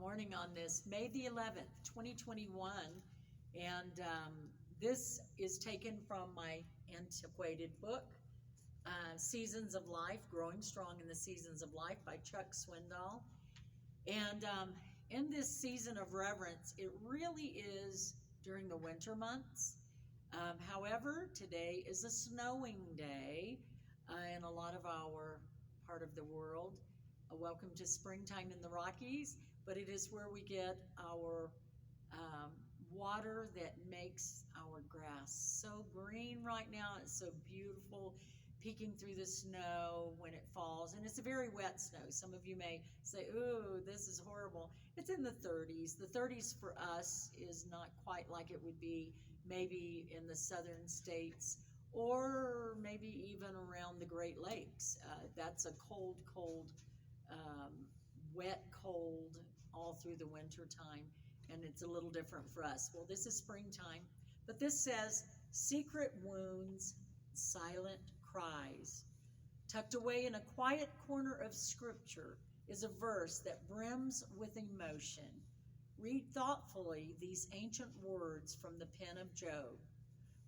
morning on this May the 11th, 2021. And this is taken from my antiquated book, Seasons of Life, Growing Strong in the Seasons of Life by Chuck Swindoll. And in this season of reverence, it really is during the winter months. However, today is a snowing day in a lot of our part of the world. Welcome to springtime in the Rockies, but it is where we get our water that makes our grass so green right now. It's so beautiful, peeking through the snow when it falls, and it's a very wet snow. Some of you may say, "Ooh, this is horrible." It's in the 30s. The 30s for us is not quite like it would be maybe in the southern states or maybe even around the Great Lakes. That's a cold, wet, cold all through the winter time, and it's a little different for us. Well, this is springtime, but this says, secret wounds, silent cries. Tucked away in a quiet corner of Scripture is a verse that brims with emotion. Read thoughtfully these ancient words from the pen of Job.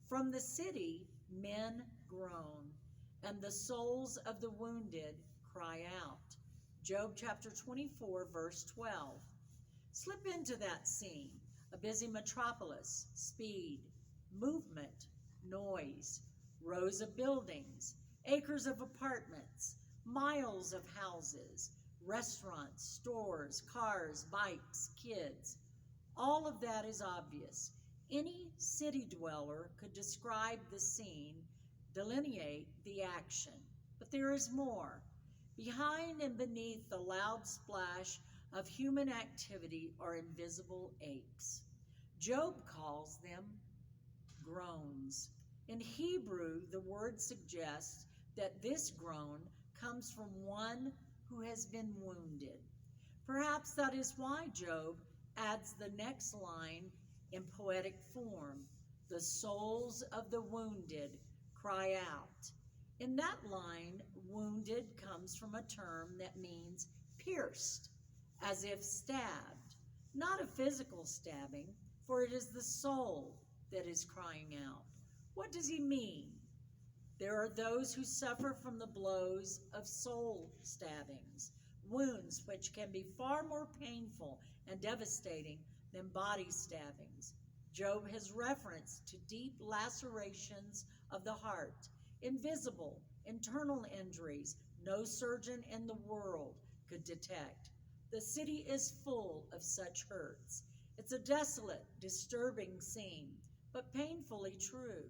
From the city, men groan, and the souls of the wounded cry out. Job chapter 24, verse 12. Slip into that scene, a busy metropolis, speed, movement, noise, rows of buildings, acres of apartments, miles of houses, restaurants, stores, cars, bikes, kids. All of that is obvious. Any city dweller could describe the scene, delineate the action. But there is more. Behind and beneath the loud splash of human activity are invisible aches. Job calls them groans. In Hebrew, the word suggests that this groan comes from one who has been wounded. Perhaps that is why Job adds the next line in poetic form. The souls of the wounded cry out. In that line, wounded comes from a term that means pierced, as if stabbed. Not a physical stabbing, for it is the soul that is crying out. What does he mean? There are those who suffer from the blows of soul stabbings, wounds which can be far more painful and devastating than body stabbings. Job has reference to deep lacerations of the heart, invisible, internal injuries no surgeon in the world could detect. The city is full of such hurts. It's a desolate, disturbing scene, but painfully true.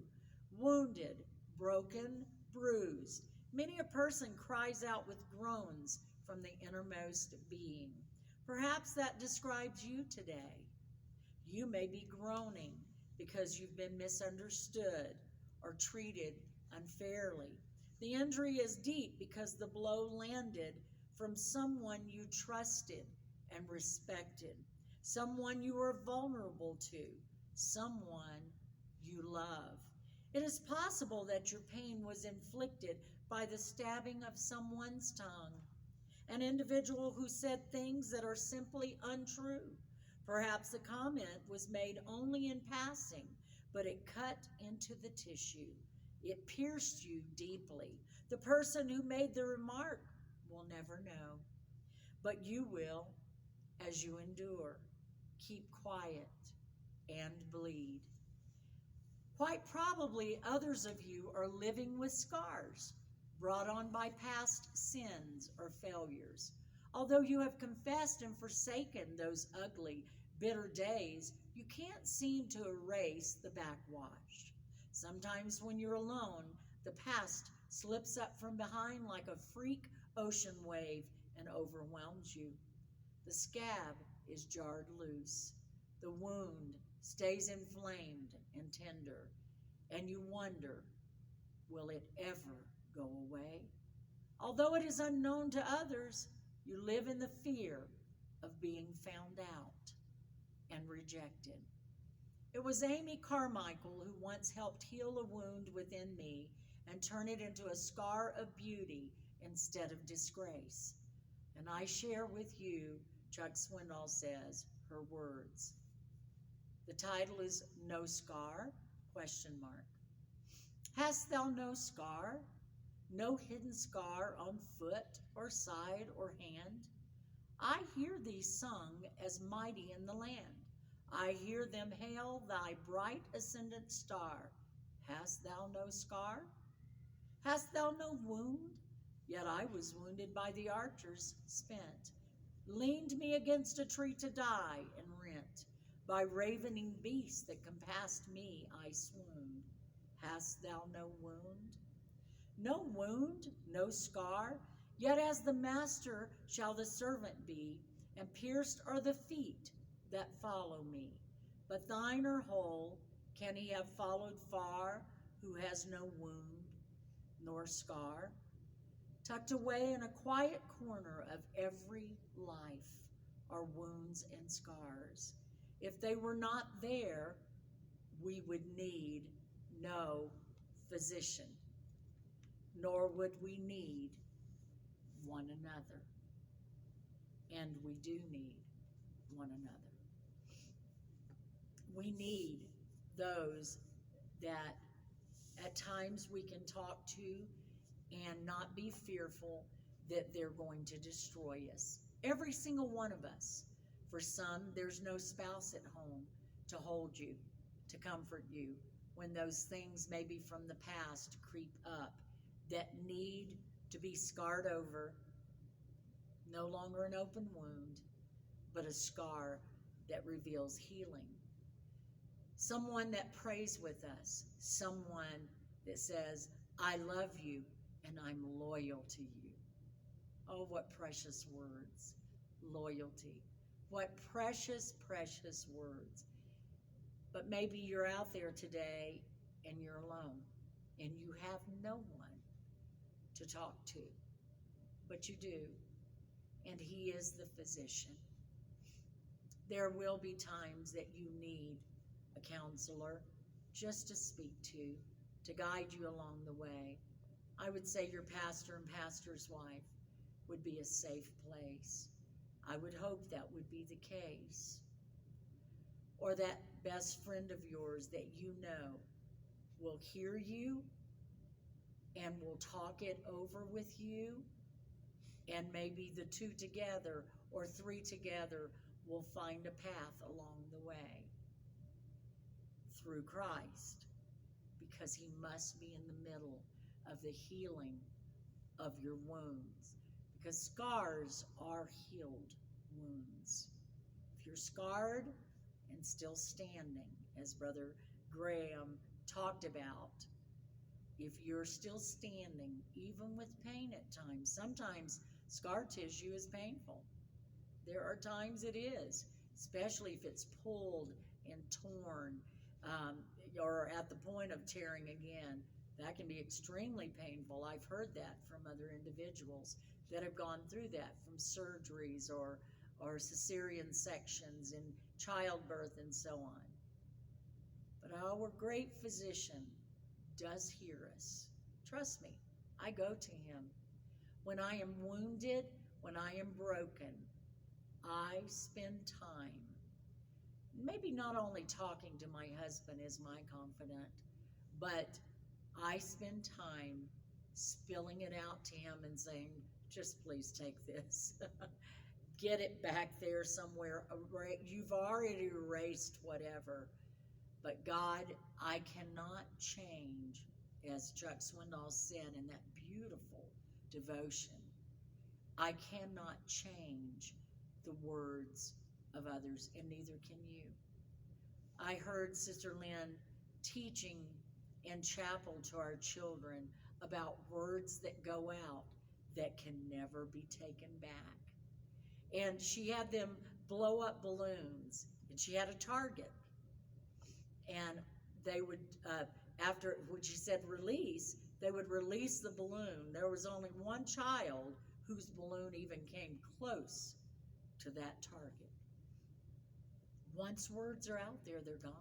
Wounded, broken, bruised, many a person cries out with groans from the innermost being. Perhaps that describes you today. You may be groaning because you've been misunderstood or treated unfairly. The injury is deep because the blow landed from someone you trusted and respected, someone you were vulnerable to, someone you love. It is possible that your pain was inflicted by the stabbing of someone's tongue, an individual who said things that are simply untrue. Perhaps the comment was made only in passing, but it cut into the tissue. It pierced you deeply. The person who made the remark will never know, but you will as you endure. Keep quiet and bleed. Quite probably others of you are living with scars brought on by past sins or failures. Although you have confessed and forsaken those ugly, bitter days, you can't seem to erase the backwash. Sometimes when you're alone, the past slips up from behind like a freak ocean wave and overwhelms you. The scab is jarred loose. The wound stays inflamed and tender, and you wonder, will it ever go away? Although it is unknown to others, you live in the fear of being found out and rejected. It was Amy Carmichael who once helped heal a wound within me and turn it into a scar of beauty instead of disgrace. And I share with you Chuck Swindoll says her words. The title is No Scar? Question mark. Hast thou no scar? No hidden scar on foot or side or hand? I hear thee sung as mighty in the land. I hear them hail thy bright ascendant star. Hast thou no scar? Hast thou no wound? Yet I was wounded by the archers, spent, leaned me against a tree to die, and rent. By ravening beasts that compassed me, I swooned. Hast thou no wound? No wound, no scar, yet as the master shall the servant be, and pierced are the feet that follow me. But thine are whole, can he have followed far, who has no wound nor scar? Tucked away in a quiet corner of every life are wounds and scars. If they were not there, we would need no physician, nor would we need one another. And we do need one another. We need those that at times we can talk to and not be fearful that they're going to destroy us. Every single one of us. For some, there's no spouse at home to hold you, to comfort you, when those things maybe from the past creep up that need to be scarred over. No longer an open wound, but a scar that reveals healing. Someone that prays with us, someone that says, I love you and I'm loyal to you. Oh, what precious words. Loyalty. What precious, precious words. But maybe you're out there today and you're alone and you have no one to talk to, but you do, and he is the physician. There will be times that you need a counselor just to speak to guide you along the way. I would say your pastor and pastor's wife would be a safe place. I would hope that would be the case. Or that best friend of yours that you know will hear you and will talk it over with you, and maybe the two together or three together will find a path along the way through Christ, because he must be in the middle of the healing of your wounds, because scars are healed wounds. If you're scarred and still standing, as Brother Graham talked about, if you're still standing, even with pain at times, sometimes scar tissue is painful. There are times it is, especially if it's pulled and torn, or at the point of tearing again. That can be extremely painful. I've heard that from other individuals that have gone through that from surgeries or cesarean sections and childbirth and so on. But our great physician does hear us. Trust me, I go to him. When I am wounded, when I am broken, I spend time, maybe not only talking to my husband as my confidant, but I spend time spilling it out to him and saying, just please take this. Get it back there somewhere. You've already erased whatever. But God, I cannot change, as Chuck Swindoll said in that beautiful devotion, I cannot change the words of others, and neither can you. I heard Sister Lynn teaching in chapel to our children about words that go out that can never be taken back. And she had them blow up balloons, and she had a target. And they would, after when she said release, they would release the balloon. There was only one child whose balloon even came close to that target. Once words are out there, they're gone.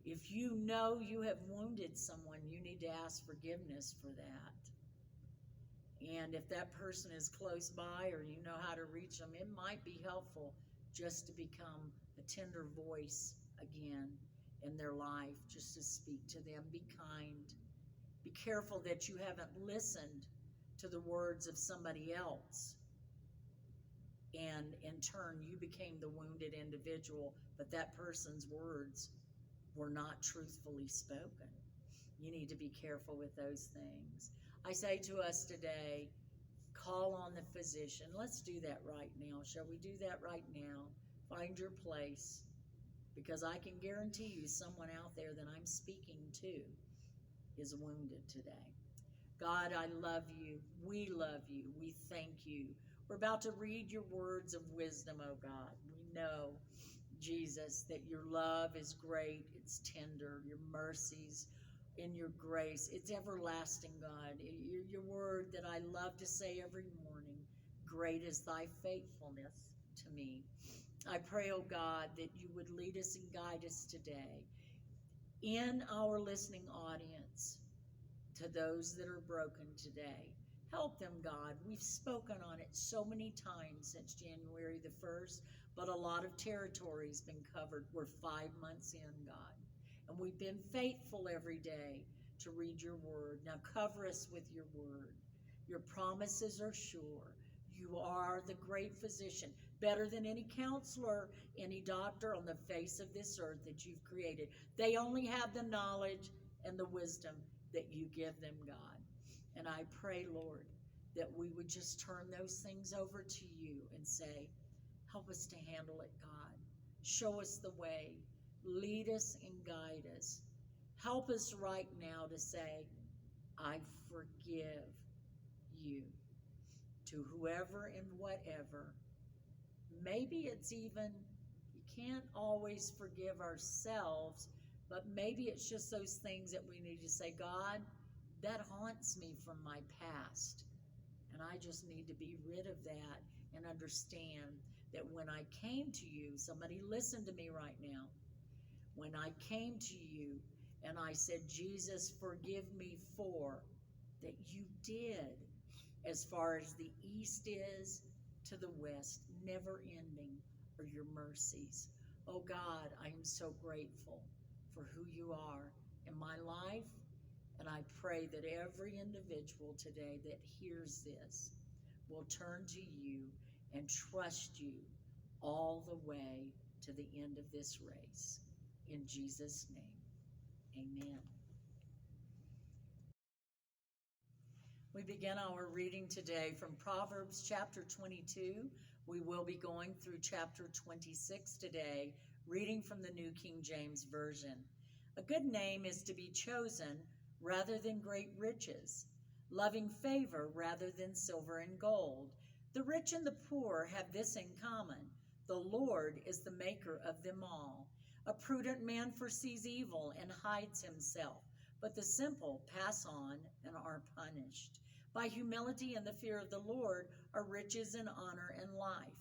If you know you have wounded someone, you need to ask forgiveness for that. And if that person is close by or you know how to reach them, it might be helpful just to become a tender voice again in their life, just to speak to them. Be kind. Be careful that you haven't listened to the words of somebody else, and in turn you became the wounded individual, but that person's words were not truthfully spoken. You need to be careful with those things. I say to us today, call on the physician. Let's do that right now. Shall we do that right now? Find your place, because I can guarantee you someone out there that I'm speaking to is wounded today. God, I love you. We love you. We thank you. We're about to read your words of wisdom, oh God. We know, Jesus, that your love is great. It's tender. Your mercies and your grace, it's everlasting, God. Your word that I love to say every morning, great is thy faithfulness to me. I pray, oh God, that you would lead us and guide us today in our listening audience, to those that are broken today. Help them, God. We've spoken on it so many times since January the 1st, but a lot of territory's been covered. We're 5 months in, God, and we've been faithful every day to read your word. Now cover us with your word. Your promises are sure. You are the great physician, better than any counselor, any doctor on the face of this earth that you've created. They only have the knowledge and the wisdom that you give them, God. And I pray, Lord, that we would just turn those things over to you and say, help us to handle it, God. Show us the way. Lead us and guide us. Help us right now to say, I forgive you, to whoever and whatever. Maybe it's even, you can't always forgive ourselves, but maybe it's just those things that we need to say, God, that haunts me from my past, and I just need to be rid of that and understand that when I came to you, somebody listen to me right now, when I came to you and I said, Jesus, forgive me for, that you did, as far as the east is to the west, never ending are your mercies. Oh God, I am so grateful for who you are in my life, and I pray that every individual today that hears this will turn to you and trust you all the way to the end of this race. In Jesus' name, amen. We begin our reading today from Proverbs chapter 22. We will be going through chapter 26 today, reading from the New King James Version. A good name is to be chosen rather than great riches, loving favor rather than silver and gold. The rich and the poor have this in common: the Lord is the maker of them all. A prudent man foresees evil and hides himself, but the simple pass on and are punished. By humility and the fear of the Lord are riches and honor and life.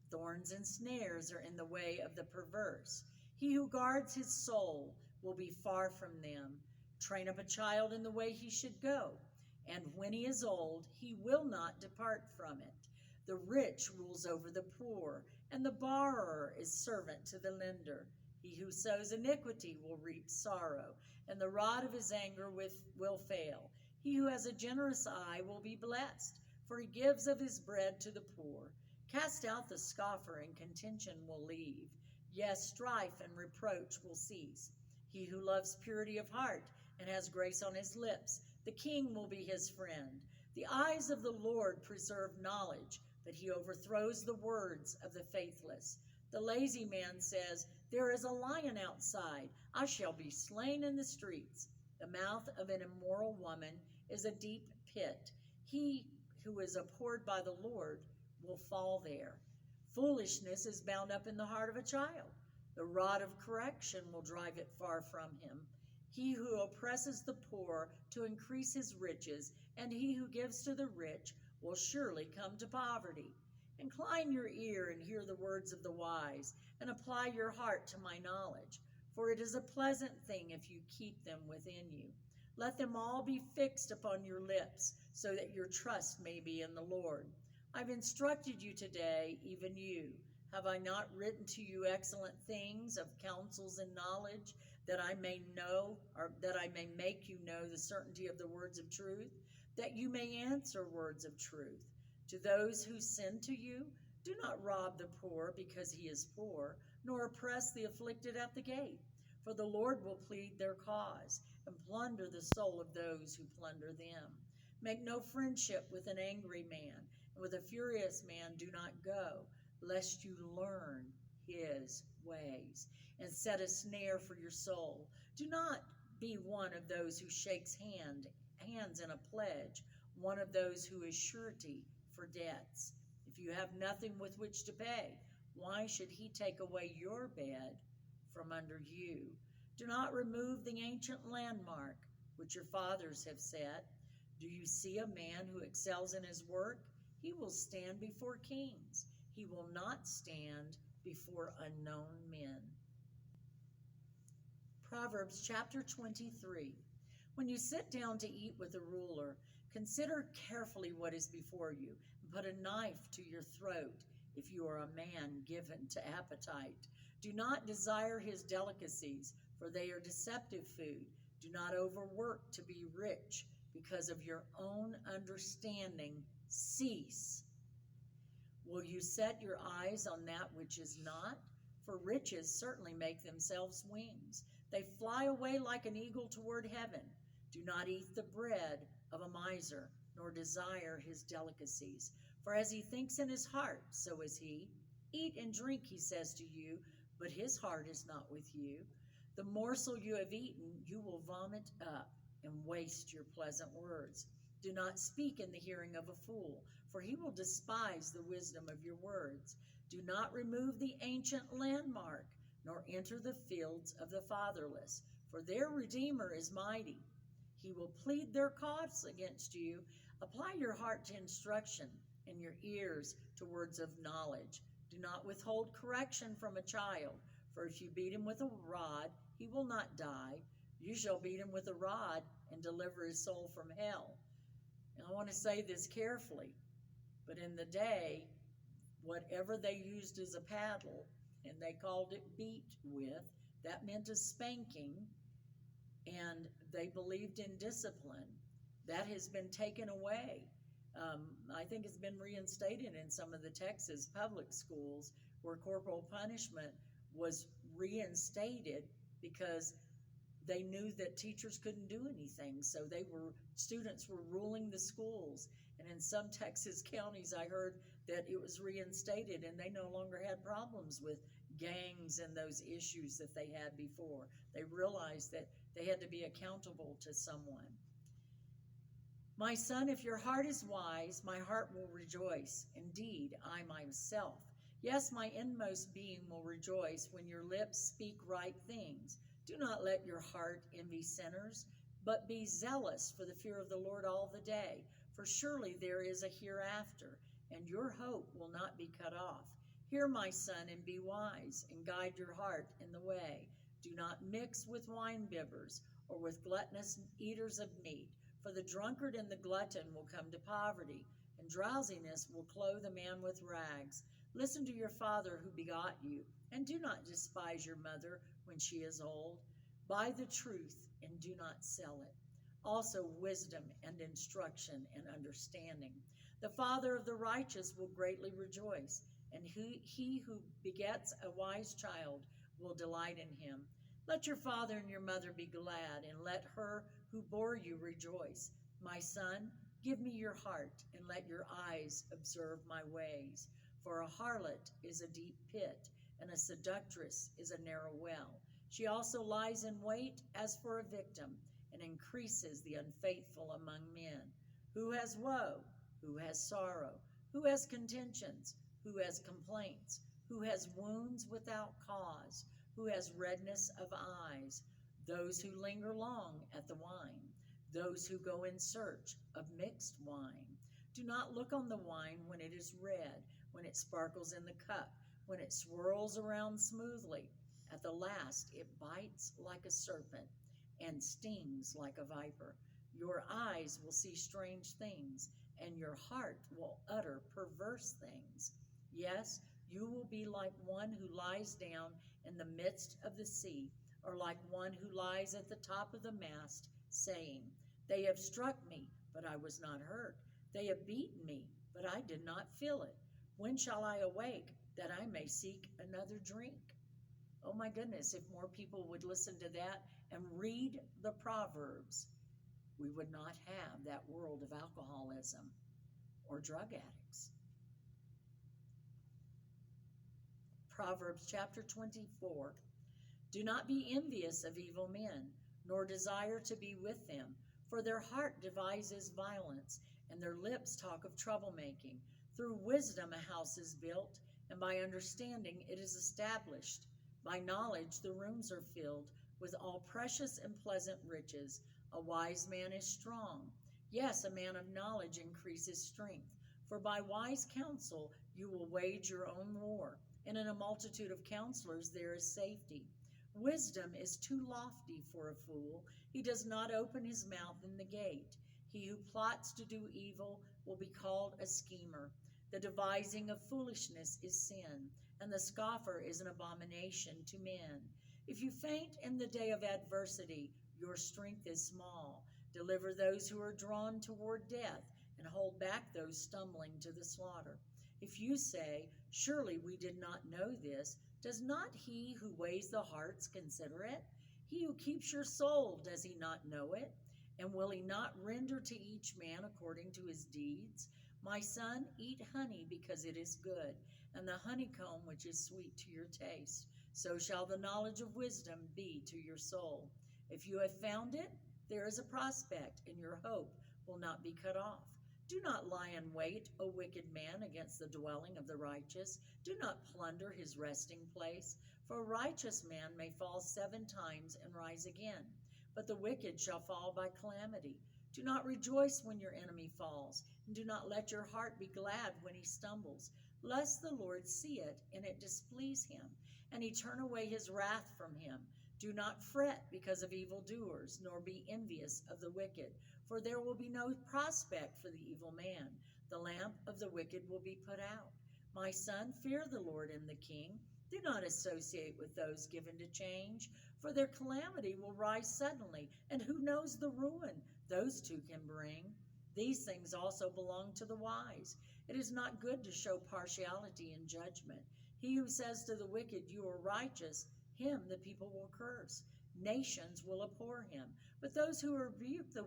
Thorns and snares are in the way of the perverse. He who guards his soul will be far from them. Train up a child in the way he should go, and when he is old, he will not depart from it. The rich rules over the poor, and the borrower is servant to the lender. He who sows iniquity will reap sorrow, and the rod of his anger will fail. He who has a generous eye will be blessed, for he gives of his bread to the poor. Cast out the scoffer, and contention will leave. Yes, strife and reproach will cease. He who loves purity of heart and has grace on his lips, the king will be his friend. The eyes of the Lord preserve knowledge, but he overthrows the words of the faithless. The lazy man says, there is a lion outside. I shall be slain in the streets. The mouth of an immoral woman is a deep pit. He who is abhorred by the Lord will fall there. Foolishness is bound up in the heart of a child. The rod of correction will drive it far from him. He who oppresses the poor to increase his riches, and he who gives to the rich will surely come to poverty. Incline your ear and hear the words of the wise, and apply your heart to my knowledge, for it is a pleasant thing if you keep them within you. Let them all be fixed upon your lips, so that your trust may be in the Lord. I've instructed you today, even you. Have I not written to you excellent things of counsels and knowledge, that I may know, or that I may make you know the certainty of the words of truth, that you may answer words of truth? To those who send to you, do not rob the poor because he is poor, nor oppress the afflicted at the gate. For the Lord will plead their cause, and plunder the soul of those who plunder them. Make no friendship with an angry man, and with a furious man do not go, lest you learn his ways, and set a snare for your soul. Do not be one of those who shakes hands in a pledge, one of those who is surety for debts. If you have nothing with which to pay, why should he take away your bed from under you? Do not remove the ancient landmark which your fathers have set. Do you see a man who excels in his work? He will stand before kings. He will not stand before unknown men. Proverbs chapter 23. When you sit down to eat with a ruler, consider carefully what is before you, and put a knife to your throat if you are a man given to appetite. Do not desire his delicacies, for they are deceptive food. Do not overwork to be rich, because of your own understanding. Cease. Will you set your eyes on that which is not? For riches certainly make themselves wings. They fly away like an eagle toward heaven. Do not eat the bread of a miser, nor desire his delicacies. For as he thinks in his heart, so is he. Eat and drink, he says to you, but his heart is not with you. The morsel you have eaten, you will vomit up and waste your pleasant words. Do not speak in the hearing of a fool, for he will despise the wisdom of your words. Do not remove the ancient landmark, nor enter the fields of the fatherless, for their Redeemer is mighty. He will plead their cause against you. Apply your heart to instruction, and your ears to words of knowledge. Do not withhold correction from a child, for if you beat him with a rod, he will not die. You shall beat him with a rod and deliver his soul from hell. And I want to say this carefully, but in the day, whatever they used as a paddle, and they called it beat with, that meant a spanking, and they believed in discipline. That has been taken away. I think it's been reinstated in some of the Texas public schools, where corporal punishment was reinstated because they knew that teachers couldn't do anything. So students were ruling the schools. And in some Texas counties, I heard that it was reinstated, and they no longer had problems with gangs and those issues that they had before. They realized that they had to be accountable to someone. My son, if your heart is wise, my heart will rejoice. Indeed, I myself. Yes, my inmost being will rejoice when your lips speak right things. Do not let your heart envy sinners, but be zealous for the fear of the Lord all the day. For surely there is a hereafter, and your hope will not be cut off. Hear, my son, and be wise, and guide your heart in the way. Do not mix with wine-bibbers, or with gluttonous eaters of meat, for the drunkard and the glutton will come to poverty, and drowsiness will clothe a man with rags. Listen to your father who begot you, and do not despise your mother when she is old. Buy the truth and do not sell it. Also wisdom and instruction and understanding. The father of the righteous will greatly rejoice, and he who begets a wise child will delight in him. Let your father and your mother be glad, and let her who bore you rejoice. My son, give me your heart, and let your eyes observe my ways. For a harlot is a deep pit, and a seductress is a narrow well. She also lies in wait as for a victim, and increases the unfaithful among men. Who has woe? Who has sorrow? Who has contentions? Who has complaints? Who has wounds without cause? Who has redness of eyes? Those who linger long at the wine, those who go in search of mixed wine. Do not look on the wine when it is red, when it sparkles in the cup, when it swirls around smoothly. At the last it bites like a serpent, and stings like a viper. Your eyes will see strange things, and your heart will utter perverse things. Yes, you will be like one who lies down in the midst of the sea, or like one who lies at the top of the mast, saying, They have struck me, but I was not hurt. They have beaten me, but I did not feel it. When shall I awake, that I may seek another drink? Oh my goodness, if more people would listen to that and read the Proverbs, we would not have that world of alcoholism or drug addicts. Proverbs chapter 24. Do not be envious of evil men, nor desire to be with them, for their heart devises violence, and their lips talk of troublemaking. Through wisdom a house is built, and by understanding it is established. By knowledge the rooms are filled with all precious and pleasant riches. A wise man is strong. Yes, a man of knowledge increases strength. For by wise counsel you will wage your own war, and in a multitude of counselors there is safety. Wisdom is too lofty for a fool. He does not open his mouth in the gate. He who plots to do evil will be called a schemer. The devising of foolishness is sin, and the scoffer is an abomination to men. If you faint in the day of adversity, your strength is small. Deliver those who are drawn toward death, and hold back those stumbling to the slaughter. If you say, Surely we did not know this, does not he who weighs the hearts consider it? He who keeps your soul, does he not know it? And will he not render to each man according to his deeds? My son, eat honey because it is good, and the honeycomb which is sweet to your taste. So shall the knowledge of wisdom be to your soul. If you have found it, there is a prospect, and your hope will not be cut off. Do not lie in wait, O wicked man, against the dwelling of the righteous. Do not plunder his resting place. For a righteous man may fall 7 times and rise again, but the wicked shall fall by calamity. Do not rejoice when your enemy falls, and do not let your heart be glad when he stumbles, lest the Lord see it and it displease him, and he turn away his wrath from him. Do not fret because of evildoers, nor be envious of the wicked, for there will be no prospect for the evil man. The lamp of the wicked will be put out. My son, fear the Lord and the king. Do not associate with those given to change, for their calamity will rise suddenly, and who knows the ruin those two can bring? These things also belong to the wise. It is not good to show partiality in judgment. He who says to the wicked, You are righteous, him the people will curse. Nations will abhor him. But those who rebuke the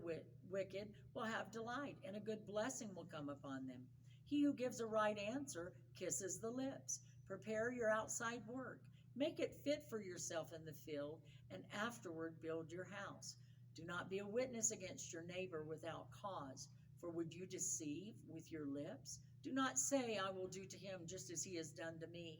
wicked will have delight, and a good blessing will come upon them. He who gives a right answer kisses the lips. Prepare your outside work. Make it fit for yourself in the field, and afterward build your house. Do not be a witness against your neighbor without cause, for would you deceive with your lips? Do not say, I will do to him just as he has done to me.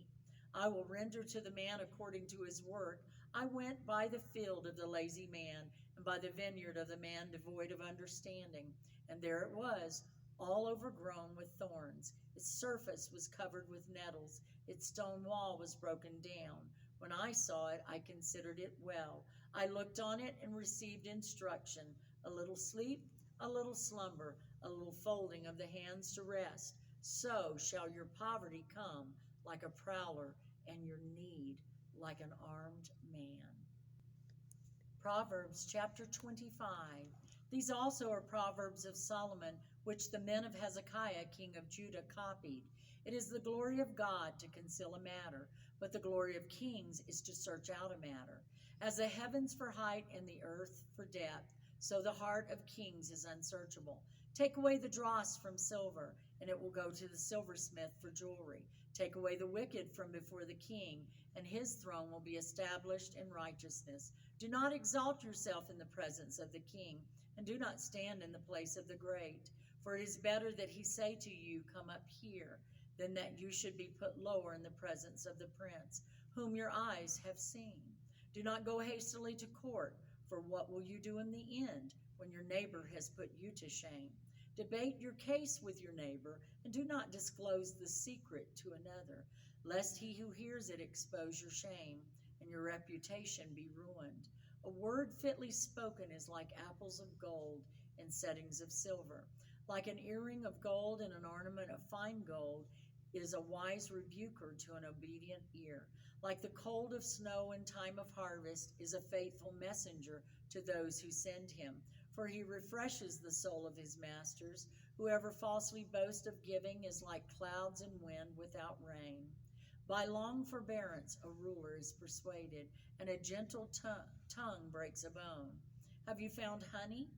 I will render to the man according to his work. I went by the field of the lazy man, and by the vineyard of the man devoid of understanding. And there it was, all overgrown with thorns. Its surface was covered with nettles. Its stone wall was broken down. When I saw it, I considered it well. I looked on it and received instruction. A little sleep, a little slumber, a little folding of the hands to rest. So shall your poverty come like a prowler, and your need like an armed man. Proverbs chapter 25. These also are Proverbs of Solomon, which the men of Hezekiah, king of Judah, copied. It is the glory of God to conceal a matter, but the glory of kings is to search out a matter. As the heavens for height and the earth for depth, so the heart of kings is unsearchable. Take away the dross from silver, and it will go to the silversmith for jewelry. Take away the wicked from before the king, and his throne will be established in righteousness. Do not exalt yourself in the presence of the king, and do not stand in the place of the great. For it is better that he say to you, Come up here, than that you should be put lower in the presence of the prince, whom your eyes have seen. Do not go hastily to court, for what will you do in the end, when your neighbor has put you to shame? Debate your case with your neighbor, and do not disclose the secret to another, lest he who hears it expose your shame, and your reputation be ruined. A word fitly spoken is like apples of gold in settings of silver. Like an earring of gold and an ornament of fine gold is a wise rebuker to an obedient ear. Like the cold of snow in time of harvest is a faithful messenger to those who send him. For he refreshes the soul of his masters. Whoever falsely boasts of giving is like clouds and wind without rain. By long forbearance a ruler is persuaded, and a gentle tongue breaks a bone. Have you found honey?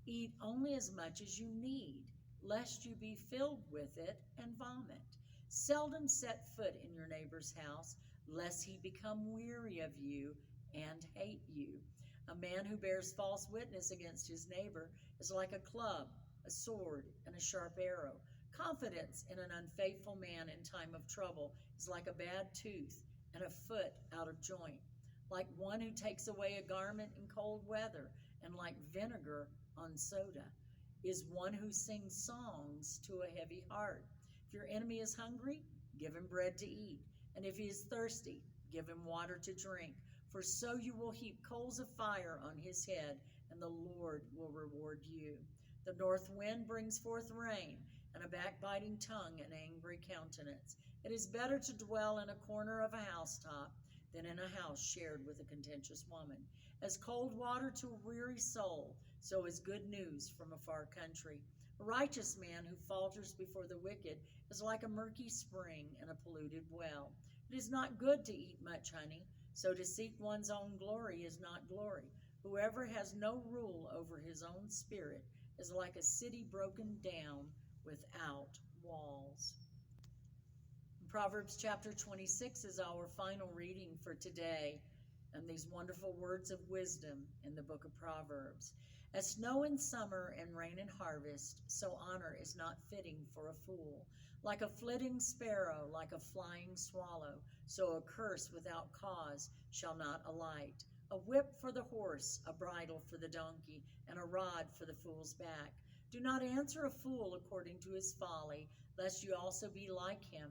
Eat only as much as you need, lest you be filled with it and vomit. Seldom set foot in your neighbor's house, lest he become weary of you and hate you. A man who bears false witness against his neighbor is like a club, a sword, and a sharp arrow. Confidence in an unfaithful man in time of trouble is like a bad tooth and a foot out of joint. Like one who takes away a garment in cold weather, and like vinegar on soda, is one who sings songs to a heavy heart. If your enemy is hungry, give him bread to eat, and if he is thirsty, give him water to drink. For so you will heap coals of fire on his head, and the Lord will reward you. The north wind brings forth rain, and a backbiting tongue an angry countenance. It is better to dwell in a corner of a housetop than in a house shared with a contentious woman. As cold water to a weary soul, so is good news from a far country. A righteous man who falters before the wicked is like a murky spring in a polluted well. It is not good to eat much honey, so to seek one's own glory is not glory. Whoever has no rule over his own spirit is like a city broken down without walls. Proverbs chapter 26 is our final reading for today, and these wonderful words of wisdom in the book of Proverbs. As snow in summer and rain in harvest, so honor is not fitting for a fool. Like a flitting sparrow, like a flying swallow, so a curse without cause shall not alight. A whip for the horse, a bridle for the donkey, and a rod for the fool's back. Do not answer a fool according to his folly, lest you also be like him.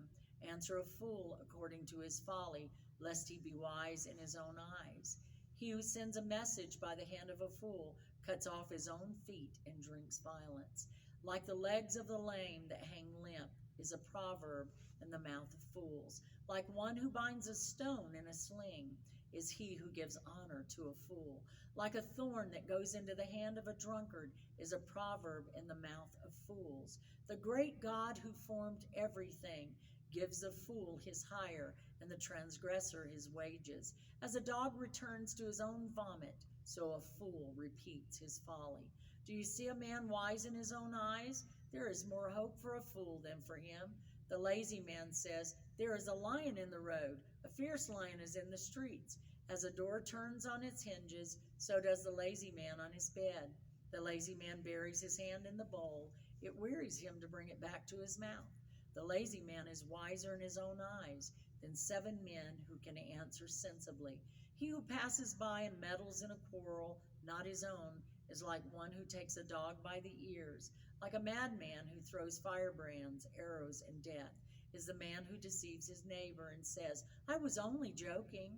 Answer a fool according to his folly, lest he be wise in his own eyes. He who sends a message by the hand of a fool cuts off his own feet and drinks violence. Like the legs of the lame that hang limp is a proverb in the mouth of fools. Like one who binds a stone in a sling is he who gives honor to a fool. Like a thorn that goes into the hand of a drunkard is a proverb in the mouth of fools. The great God who formed everything gives the fool his hire, and the transgressor his wages. As a dog returns to his own vomit, so a fool repeats his folly. Do you see a man wise in his own eyes? There is more hope for a fool than for him. The lazy man says, there is a lion in the road, a fierce lion is in the streets. As a door turns on its hinges, so does the lazy man on his bed. The lazy man buries his hand in the bowl. It wearies him to bring it back to his mouth. The lazy man is wiser in his own eyes than 7 men who can answer sensibly. He who passes by and meddles in a quarrel not his own is like one who takes a dog by the ears. Like a madman who throws firebrands, arrows, and death is the man who deceives his neighbor and says, I was only joking.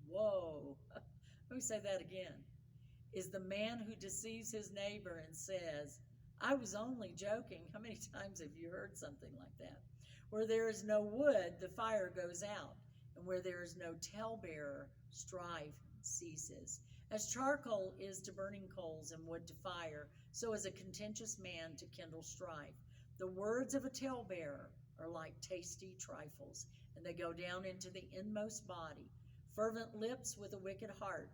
Whoa, let me say that again. Is the man who deceives his neighbor and says, I was only joking. How many times have you heard something like that? Where there is no wood, the fire goes out, and where there is no talebearer, strife ceases. As charcoal is to burning coals and wood to fire, so is a contentious man to kindle strife. The words of a talebearer are like tasty trifles, and they go down into the inmost body. Fervent lips with a wicked heart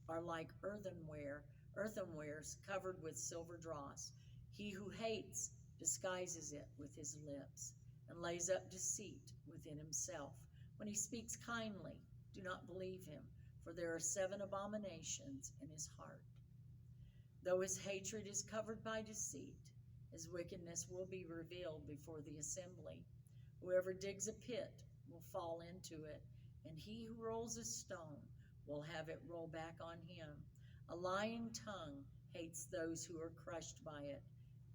are like earthenwares covered with silver dross. He who hates disguises it with his lips and lays up deceit within himself. When he speaks kindly, do not believe him, for there are 7 abominations in his heart. Though his hatred is covered by deceit, his wickedness will be revealed before the assembly. Whoever digs a pit will fall into it, and he who rolls a stone will have it roll back on him. A lying tongue hates those who are crushed by it,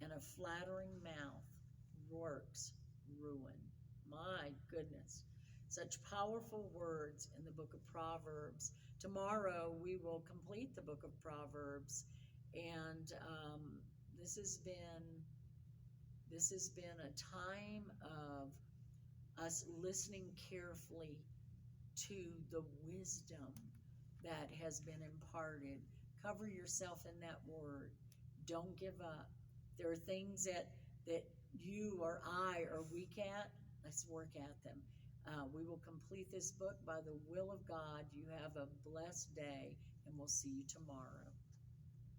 and a flattering mouth works ruin. My goodness. Such powerful words in the book of Proverbs. Tomorrow we will complete the book of Proverbs, and this has been this has been a time of us listening carefully to the wisdom that has been imparted. Cover yourself in that word. Don't give up. There are things that you or I are weak at. Let's work at them. We will complete this book by the will of God. You have a blessed day, and we'll see you tomorrow.